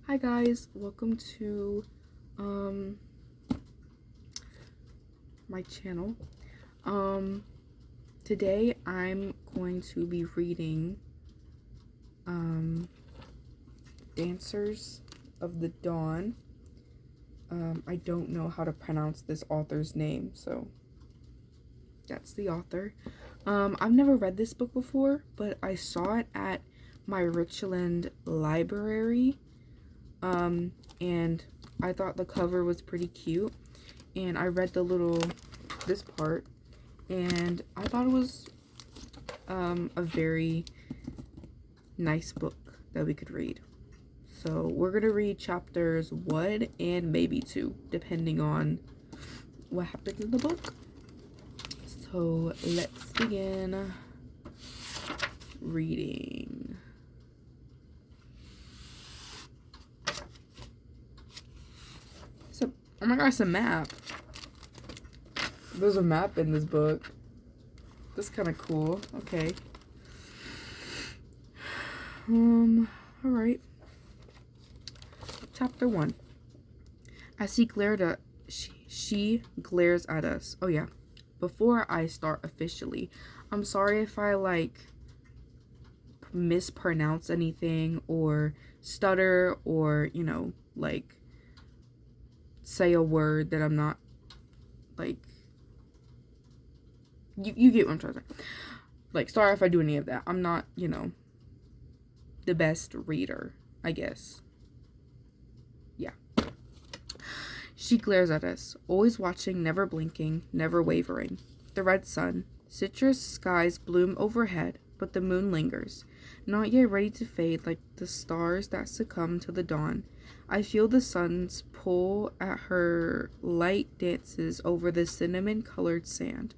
Hi guys, welcome to my channel. Today I'm going to be reading Dancers of the Dawn. I don't know how to pronounce this author's name, so that's the author. I've never read this book before, but I saw it at my Richland library. And I thought the cover was pretty cute, and I read this part, and I thought it was a very nice book that we could read. So we're gonna read chapters 1 and maybe 2, depending on what happens in the book. So let's begin reading. Oh my gosh, it's a map. There's a map in this book. That's kind of cool. Okay. Alright. Chapter 1. As she glares at us. Oh yeah. Before I start officially, I'm sorry if I mispronounce anything or stutter or, say a word that I'm not, you get what I'm trying to say. Sorry if I do any of that. I'm not, the best reader, I guess. Yeah. She glares at us, always watching, never blinking, never wavering. The red sun. Citrus skies bloom overhead, but the moon lingers, not yet ready to fade like the stars that succumb to the dawn. I feel the sun's pull at her light dances over the cinnamon-colored sand,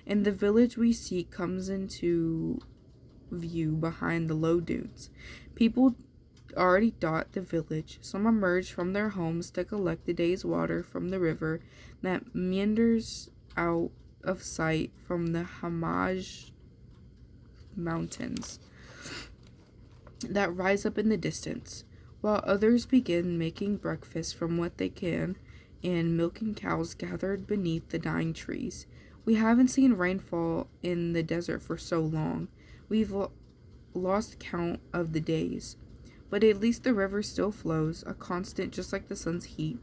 and the village we seek comes into view behind the low dunes. People already dot the village. Some emerge from their homes to collect the day's water from the river that meanders out of sight from the Hamaj mountains that rise up in the distance, while others begin making breakfast from what they can and milking cows gathered beneath the dying trees. We haven't seen rainfall in the desert for so long. We've lost count of the days. But at least the river still flows, a constant just like the sun's heat.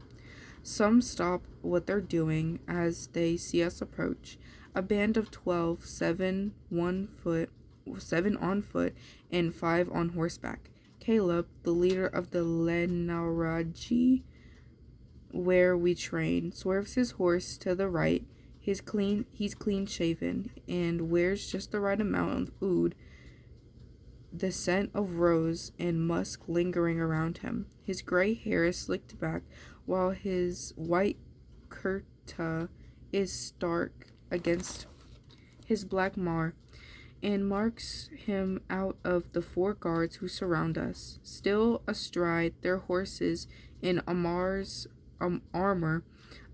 Some stop what they're doing as they see us approach. A band of 12, 7 on foot, and 5 on horseback. Caleb, the leader of the Lenaraji, where we train, swerves his horse to the right. He's clean shaven and wears just the right amount of oud, the scent of rose and musk lingering around him. His gray hair is slicked back, while his white kurta is stark against his black mar, and marks him out of the 4 guards who surround us, still astride their horses in Amar's armor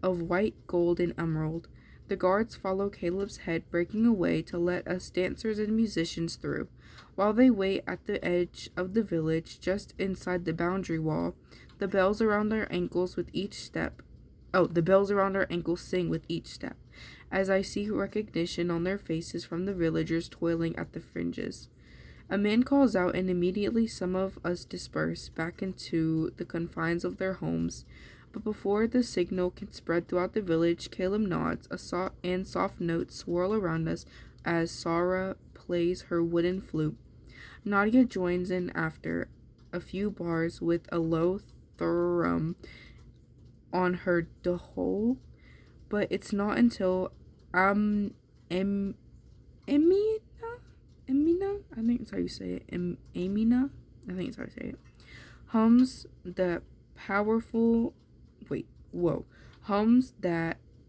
of white, gold, and emerald. The guards follow Caleb's head, breaking away to let us dancers and musicians through. While they wait at the edge of the village, just inside the boundary wall, the bells around our ankles with each step. The bells around our ankles sing with each step, as I see recognition on their faces from the villagers toiling at the fringes. A man calls out, and immediately some of us disperse back into the confines of their homes. But before the signal can spread throughout the village, Caleb nods, and soft notes swirl around us as Sarah plays her wooden flute. Nadia joins in after a few bars with a low thrum on her dahol, but it's not until Emina, I think it's how you say it, Amina, I think it's how you say it, hums that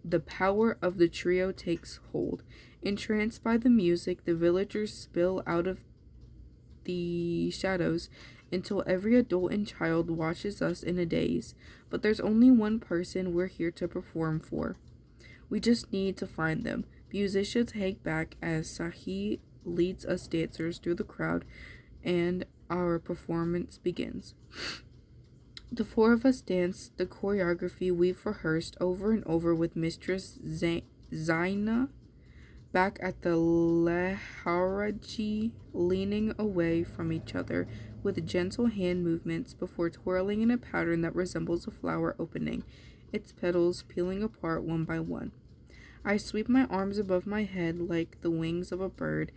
the power of the trio takes hold. Entranced by the music, the villagers spill out of the shadows until every adult and child watches us in a daze. But there's only one person we're here to perform for. We just need to find them. Musicians hang back as Sahi leads us dancers through the crowd, and our performance begins. The four of us danced the choreography we've rehearsed over and over with Mistress Zaina back at the Leharaji, leaning away from each other with gentle hand movements before twirling in a pattern that resembles a flower opening, its petals peeling apart one by one. I sweep my arms above my head like the wings of a bird,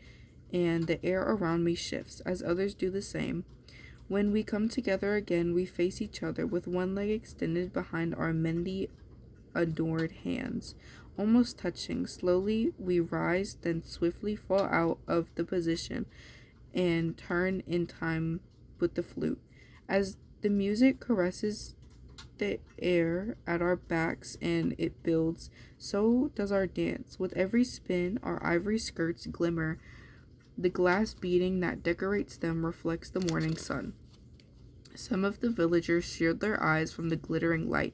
and the air around me shifts as others do the same. When we come together again, we face each other with one leg extended behind our Mendi adored hands, almost touching. Slowly we rise, then swiftly fall out of the position and turn in time with the flute. As the music caresses the air at our backs and it builds, so does our dance. With every spin, our ivory skirts glimmer. The glass beading that decorates them reflects the morning sun. Some of the villagers shield their eyes from the glittering light,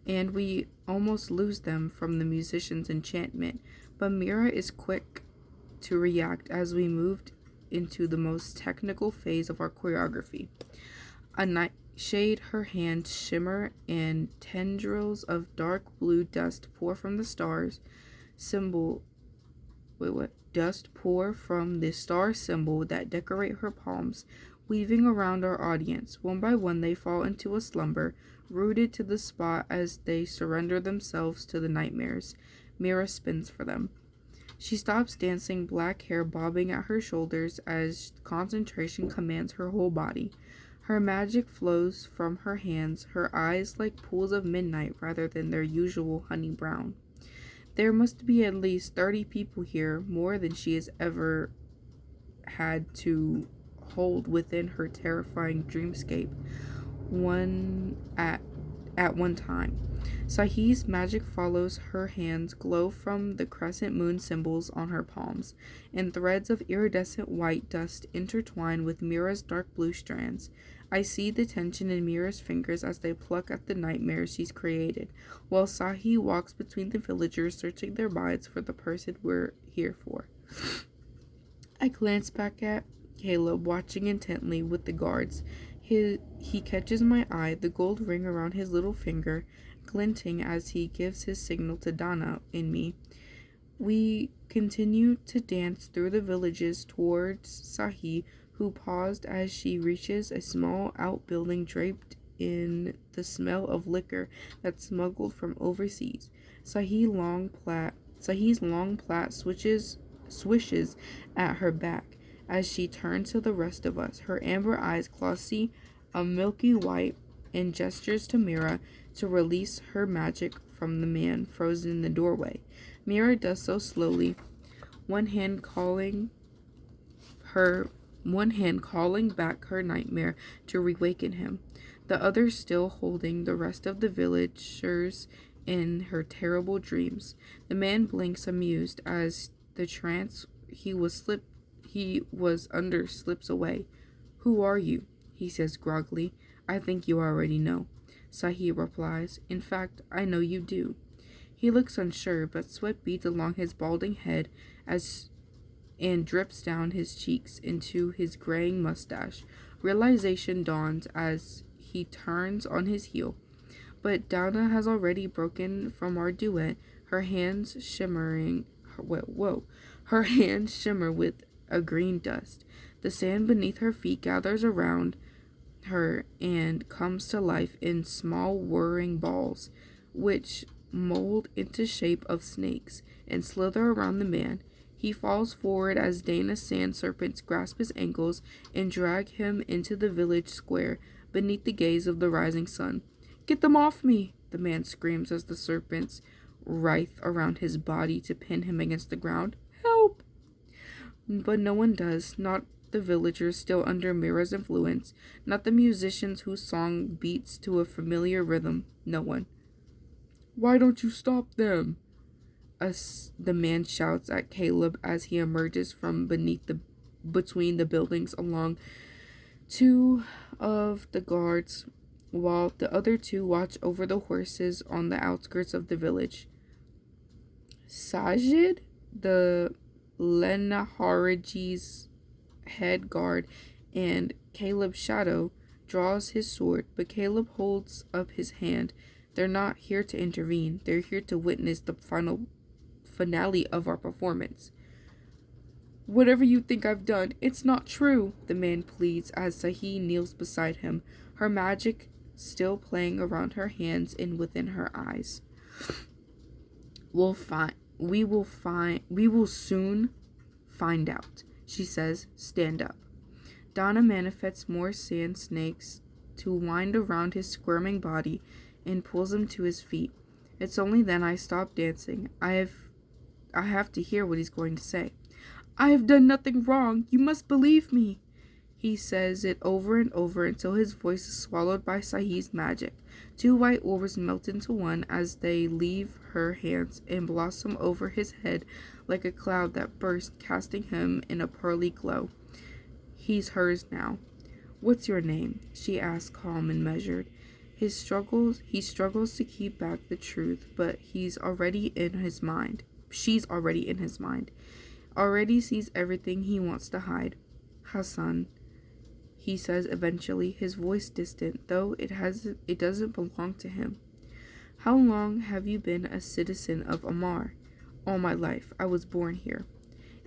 and we almost lose them from the musician's enchantment. But Mira is quick to react as we moved into the most technical phase of our choreography. A nightshade, her hands shimmer, and tendrils of dark blue dust pour from the stars symbol. Dust pour from the star symbol that decorate her palms, weaving around our audience. One by one, they fall into a slumber, rooted to the spot as they surrender themselves to the nightmares Mira spins for them. She stops dancing, black hair bobbing at her shoulders as concentration commands her whole body. Her magic flows from her hands, her eyes like pools of midnight rather than their usual honey brown. There must be at least 30 people here, more than she has ever had to hold within her terrifying dreamscape one at one time. Sahi's magic follows her hands glow from the crescent moon symbols on her palms, and threads of iridescent white dust intertwine with Mira's dark blue strands. I see the tension in Mira's fingers as they pluck at the nightmares she's created, while Sahi walks between the villagers, searching their minds for the person we're here for. I glance back at Caleb, watching intently with the guards. He catches my eye, the gold ring around his little finger glinting as he gives his signal to Dana and me. We continue to dance through the villages towards Sahi, who paused as she reaches a small outbuilding draped in the smell of liquor that's smuggled from overseas. Sahi's long plait swishes at her back as she turns to the rest of us, her amber eyes glossy, a milky white, and gestures to Mira to release her magic from the man frozen in the doorway. Mira does so slowly, one hand calling back her nightmare to reawaken him, the other still holding the rest of the villagers in her terrible dreams. The man blinks amused as the trance he was under slips away. "Who are you?" he says groggily. "I think you already know," Sahi replies. "In fact, I know you do." He looks unsure, but sweat beads along his balding head and drips down his cheeks into his graying mustache. Realization dawns as he turns on his heel. But Dana has already broken from our duet, her hands shimmer with a green dust. The sand beneath her feet gathers around her and comes to life in small whirring balls, which mold into shape of snakes and slither around the man. He falls forward as Dana's sand serpents grasp his ankles and drag him into the village square beneath the gaze of the rising sun. "Get them off me!" the man screams as the serpents writhe around his body to pin him against the ground. "Help!" But no one does, not the villagers still under Mira's influence, not the musicians whose song beats to a familiar rhythm. No one. "Why don't you stop them?" The man shouts at Caleb as he emerges from between the buildings along two of the guards, while the other two watch over the horses on the outskirts of the village. Sajid, the Lenaharaji's head guard, and Caleb's shadow draws his sword, but Caleb holds up his hand. They're not here to intervene. They're here to witness the finale of our performance. Whatever you think I've done, it's not true, the man pleads as Sahi kneels beside him, her magic still playing around her hands and within her eyes. We will soon find out, she says. Stand up. Donna manifests more sand snakes to wind around his squirming body and pulls him to his feet. It's only then I stop dancing. I have to hear what he's going to say. I have done nothing wrong. You must believe me. He says it over and over until his voice is swallowed by Sahi's magic. Two white orbs melt into one as they leave her hands and blossom over his head like a cloud that bursts, casting him in a pearly glow. He's hers now. What's your name? She asks, calm and measured. He struggles to keep back the truth, but he's already in his mind. She's already in his mind. Already sees everything he wants to hide. Hassan, he says eventually, his voice distant, though it doesn't belong to him. How long have you been a citizen of Amar? All my life. I was born here.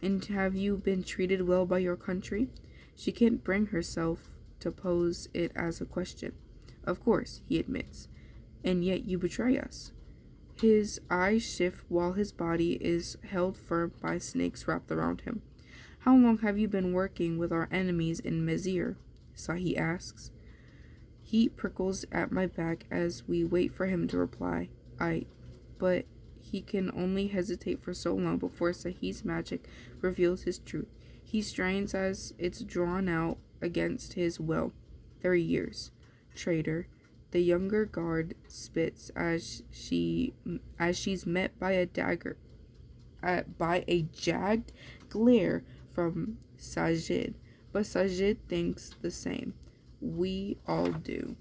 And have you been treated well by your country? She can't bring herself to pose it as a question. Of course, he admits. And yet you betray us. His eyes shift while his body is held firm by snakes wrapped around him. How long have you been working with our enemies in Mizir? Sahi asks. Heat prickles at my back as we wait for him to reply. But he can only hesitate for so long before Sahi's magic reveals his truth. He strains as it's drawn out against his will. 3 years. Traitor. The younger guard spits as she's met by a jagged glare from Sajid, but Sajid thinks the same. We all do.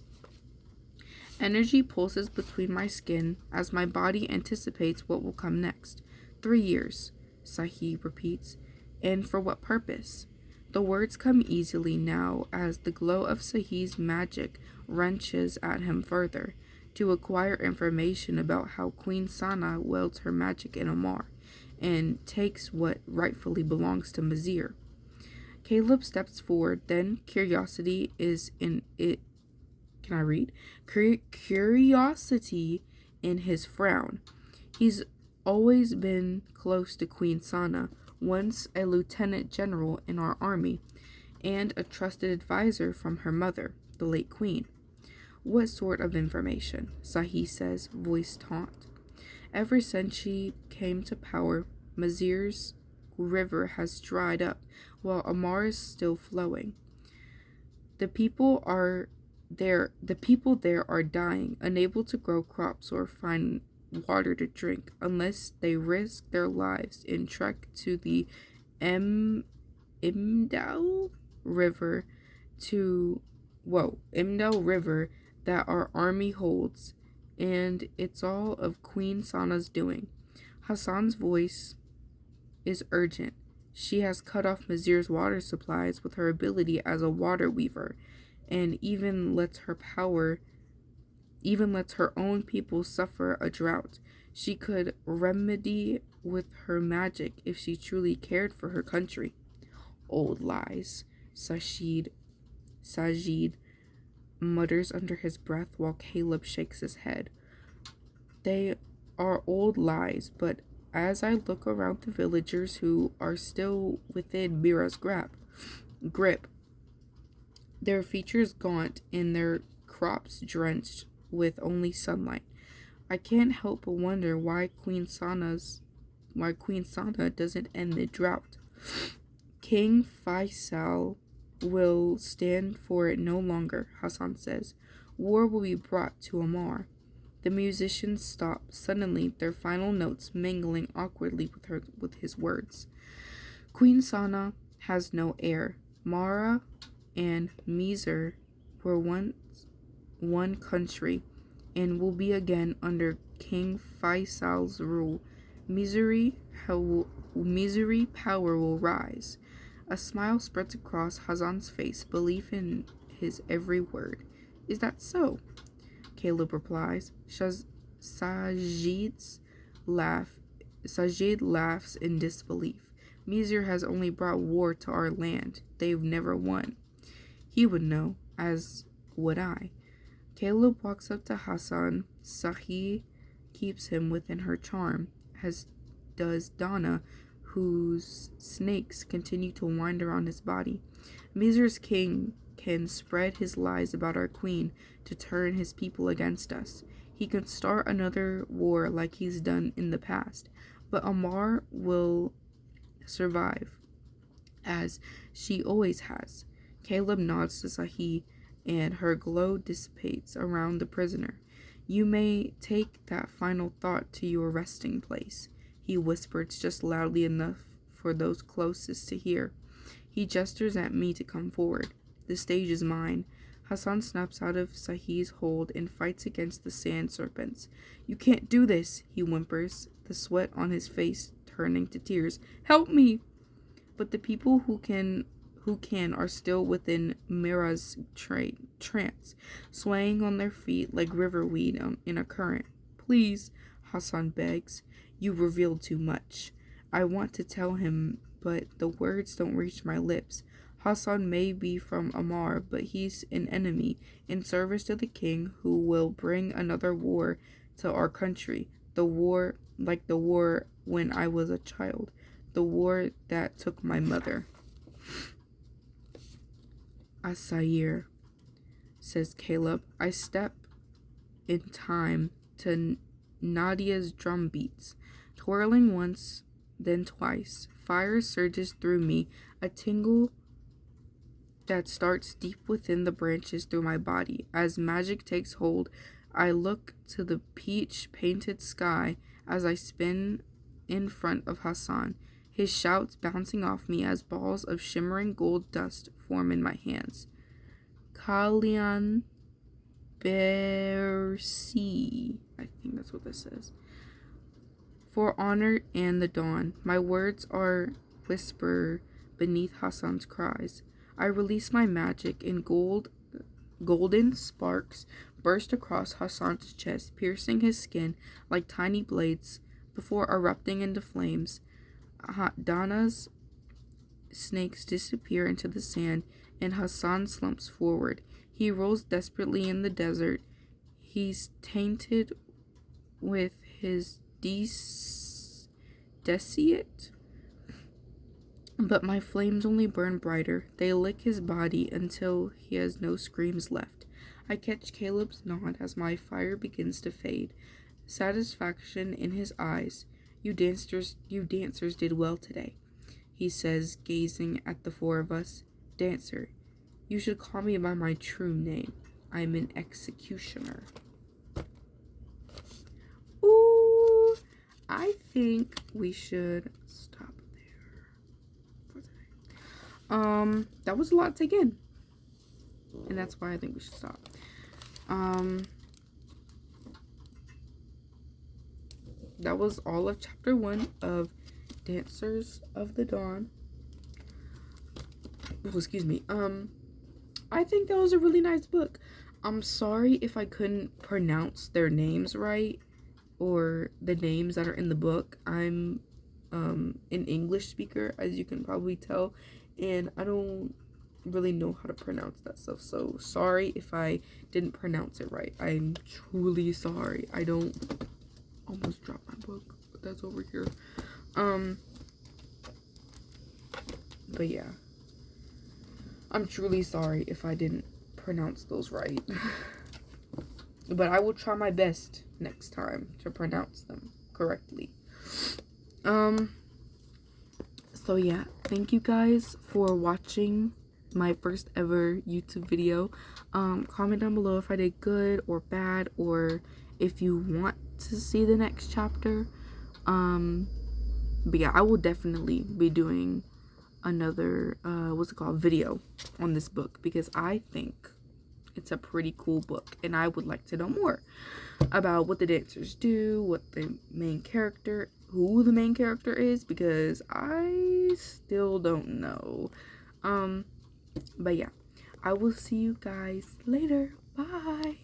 Energy pulses between my skin as my body anticipates what will come next. 3 years, Sahi repeats. And for what purpose? The words come easily now as the glow of Sahi's magic wrenches at him further, to acquire information about how Queen Sana wields her magic in Amar, and takes what rightfully belongs to Mizir. Caleb steps forward, then curiosity is in it. Can I read? Curiosity in his frown. He's always been close to Queen Sana, once a lieutenant general in our army, and a trusted advisor from her mother, the late queen. What sort of information? Sahi says, voice taunt. Ever since she came to power, Mizir's river has dried up, while Amar is still flowing. The people there are dying, unable to grow crops or find water to drink unless they risk their lives and trek to the Imdal River that our army holds, and it's all of Queen Sana's doing. Hassan's voice is urgent. She has cut off Mizir's water supplies with her ability as a water weaver, and even lets her own people suffer a drought. She could remedy with her magic if she truly cared for her country. Old lies, Sajid mutters under his breath while Caleb shakes his head. They are old lies, but as I look around the villagers who are still within Mira's grip, their features gaunt and their crops drenched with only sunlight, I can't help but wonder why Queen Sana doesn't end the drought. King Faisal will stand for it no longer, Hassan says. War will be brought to Amar. The musicians stop, suddenly their final notes mingling awkwardly with his words. Queen Sana has no heir. Mara and Mizir were once one country, and will be again under King Faisal's rule. Misery power will rise. A smile spreads across Hassan's face. Belief in his every word. Is that so? Caleb replies. Sajid laughs in disbelief. Mizir has only brought war to our land. They've never won. He would know, as would I. Caleb walks up to Hassan. Sahi keeps him within her charm, as does Donna, whose snakes continue to wind around his body. Mizir's king can spread his lies about our queen to turn his people against us. He can start another war like he's done in the past, but Amar will survive, as she always has. Caleb nods to Sahi, and her glow dissipates around the prisoner. You may take that final thought to your resting place, he whispers just loudly enough for those closest to hear. He gestures at me to come forward. The stage is mine. Hassan snaps out of Sahi's hold and fights against the sand serpents. You can't do this, he whimpers, the sweat on his face turning to tears. Help me! But the people who can are still within Mira's trance, swaying on their feet like riverweed in a current. Please, Hassan begs. You revealed too much. I want to tell him, but the words don't reach my lips. Hassan may be from Amar, but he's an enemy in service to the king who will bring another war to our country. The war like the war when I was a child. The war that took my mother. Asair, says Caleb. I step in time to Nadia's drum beats, twirling once, then twice. Fire surges through me, a tingle that starts deep within the branches through my body. As magic takes hold, I look to the peach-painted sky as I spin in front of Hassan, his shouts bouncing off me as balls of shimmering gold dust form in my hands. Kalian Bersi, I think that's what this is. For honor and the dawn, my words are whisper beneath Hassan's cries. I release my magic, and golden sparks burst across Hassan's chest, piercing his skin like tiny blades before erupting into flames. Dana's snakes disappear into the sand, and Hassan slumps forward. He rolls desperately in the desert. He's tainted with his deseate, but my flames only burn brighter. They lick his body until he has no screams left. I catch Caleb's nod as my fire begins to fade, satisfaction in his eyes. You dancers did well today, he says, gazing at the four of us. Dancer, you should call me by my true name. I'm an executioner. Ooh, I think we should stop there for today. That was a lot to take in, and that's why I think we should stop. That was all of chapter 1 of Dancers of the Dawn. Oh, excuse me. I think that was a really nice book. I'm sorry if I couldn't pronounce their names right, or the names that are in the book. I'm an English speaker, as you can probably tell, and I don't really know how to pronounce that stuff. So sorry if I didn't pronounce it right. I'm truly sorry. I don't almost dropped my book, but that's over here. But yeah, I'm truly sorry if I didn't pronounce those right. But I will try my best next time to pronounce them correctly. So yeah, thank you guys for watching my first ever YouTube video. Comment down below if I did good or bad, or if you want to see the next chapter. But yeah, I will definitely be doing another video on this book, because I think it's a pretty cool book, and I would like to know more about what the dancers do, who the main character is, because I still don't know. But yeah, I will see you guys later. Bye.